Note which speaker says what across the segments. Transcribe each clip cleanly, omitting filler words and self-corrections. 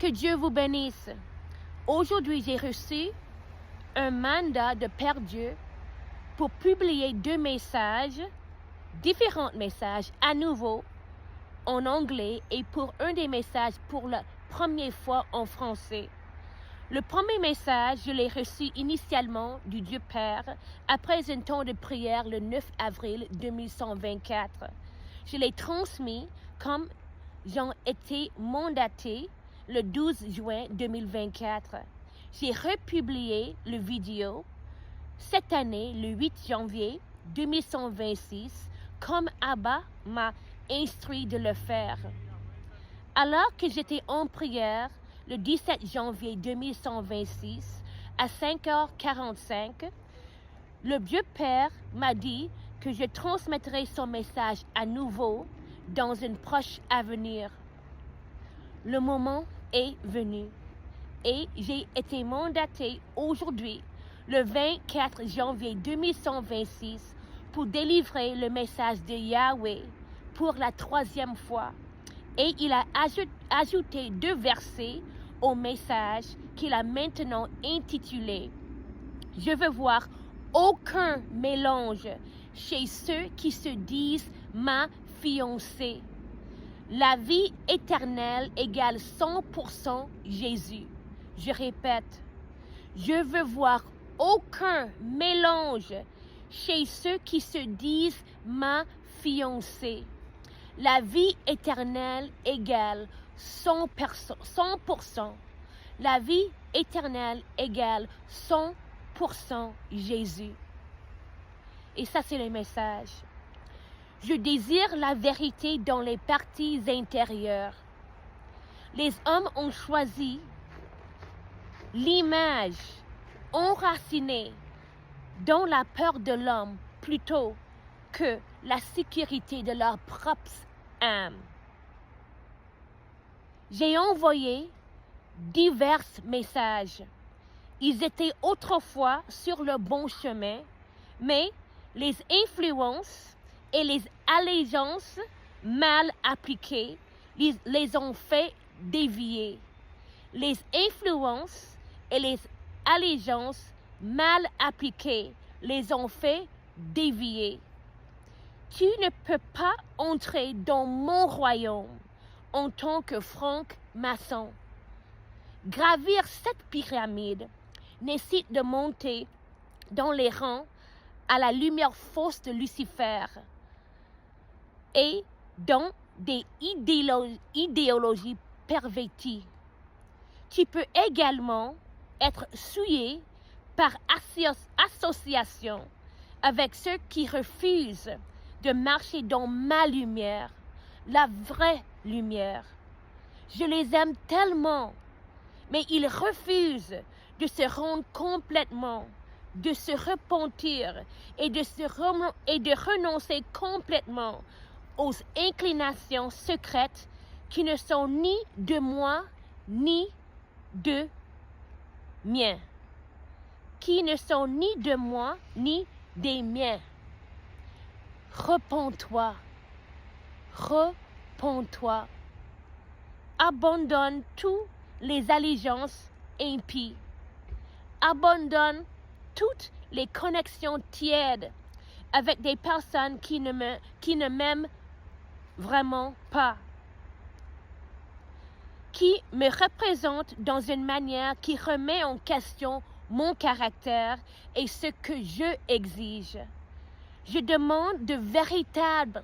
Speaker 1: Que Dieu vous bénisse. Aujourd'hui, j'ai reçu un mandat de Père Dieu pour publier différents messages à nouveau en anglais et pour un des messages pour la première fois en français. Le premier message, je l'ai reçu initialement du Dieu Père après un temps de prière le 9 avril 2124. Je l'ai transmis comme j'en étais mandaté le 12 juin 2024. J'ai republié le vidéo cette année, le 8 janvier 2126, comme Abba m'a instruit de le faire. Alors que j'étais en prière le 17 janvier 2126 à 5h45, le Dieu Père m'a dit que je transmettrai son message à nouveau dans un proche avenir. Le moment est venu et j'ai été mandaté aujourd'hui, le 24 janvier 2126, pour délivrer le message de Yahweh pour la 3e fois. Et il a ajouté 2 versets au message qu'il a maintenant intitulé « Je veux voir aucun mélange chez ceux qui se disent ma fiancée. La vie éternelle égale 100% Jésus. » Je répète, je veux voir aucun mélange chez ceux qui se disent ma fiancée. La vie éternelle égale 100%. La vie éternelle égale 100% Jésus. Et ça, c'est le message. Je désire la vérité dans les parties intérieures. Les hommes ont choisi l'image enracinée dans la peur de l'homme plutôt que la sécurité de leur propre âme. J'ai envoyé divers messages. Ils étaient autrefois sur le bon chemin, mais les influences et les allégeances mal appliquées les ont fait dévier. Les influences et les allégeances mal appliquées les ont fait dévier. Tu ne peux pas entrer dans mon royaume en tant que franc-maçon. Gravir cette pyramide nécessite de monter dans les rangs à la lumière fausse de Lucifer et dans des idéologies perverties. Tu peux également être souillé par association avec ceux qui refusent de marcher dans ma lumière, la vraie lumière. Je les aime tellement, mais ils refusent de se rendre complètement, de se repentir et de renoncer complètement aux inclinations secrètes qui ne sont ni de moi, ni de miens. Qui ne sont ni de moi, ni des miens. Repens-toi. Repens-toi. Abandonne toutes les allégeances impies. Abandonne toutes les connexions tièdes avec des personnes qui ne m'aiment vraiment pas, qui me représentent dans une manière qui remet en question mon caractère et ce que je exige. Je demande de véritables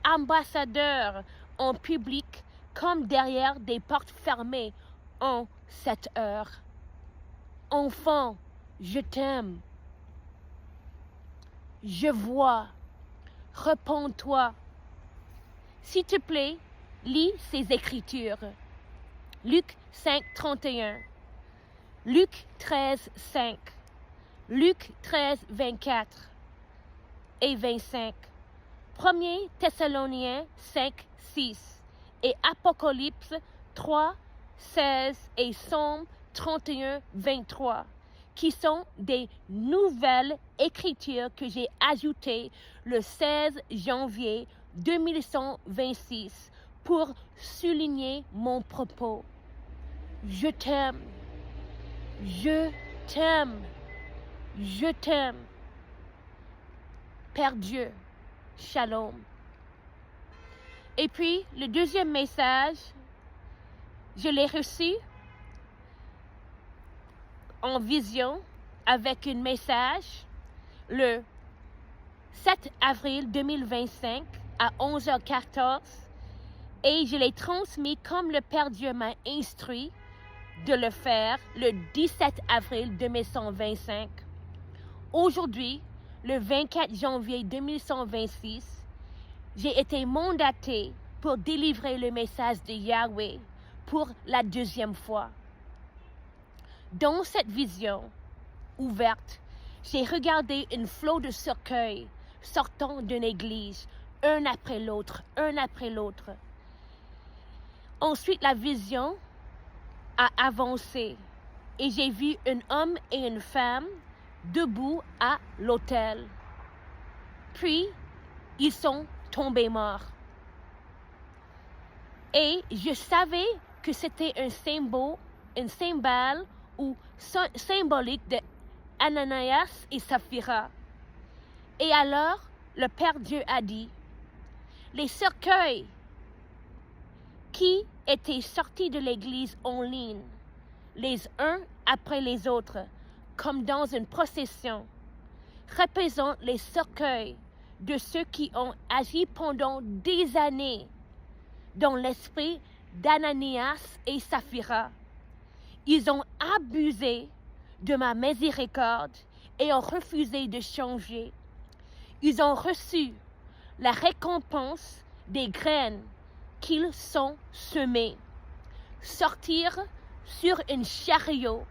Speaker 1: ambassadeurs en public comme derrière des portes fermées en cette heure. Enfant, je t'aime. Je vois. Repens-toi. S'il te plaît, lis ces écritures. Luc 5, 31. Luc 13, 5. Luc 13, 24 et 25. 1 Thessaloniciens 5, 6. Et Apocalypse 3, 16 et Psaume 31, 23. Qui sont des nouvelles écritures que j'ai ajoutées le 16 janvier 2126 pour souligner mon propos. Je t'aime. Je t'aime. Je t'aime. Père Dieu, Shalom. Et puis, le deuxième message, je l'ai reçu en vision avec un message le 7 avril 2025 à 11h14 et je l'ai transmis comme le Père Dieu m'a instruit de le faire le 17 avril 2125. Aujourd'hui, le 24 janvier 2126, j'ai été mandaté pour délivrer le message de Yahweh pour la deuxième fois. Dans cette vision ouverte, j'ai regardé un flot de cercueils sortant d'une église, un après l'autre, un après l'autre. Ensuite, la vision a avancé et j'ai vu un homme et une femme debout à l'autel. Puis, ils sont tombés morts. Et je savais que c'était un symbole ou symbolique de Ananias et Saphira. Et alors, le Père Dieu a dit, les cercueils qui étaient sortis de l'église en ligne, les uns après les autres, comme dans une procession, représentent les cercueils de ceux qui ont agi pendant des années dans l'esprit d'Ananias et Saphira. Ils ont abusé de ma miséricorde et ont refusé de changer. Ils ont reçu la récompense des graines qu'ils sont semés. Sortir sur un chariot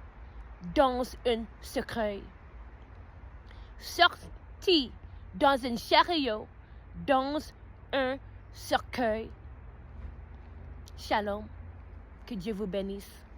Speaker 1: dans un cercueil. Sorti dans un chariot dans un cercueil. Shalom. Que Dieu vous bénisse.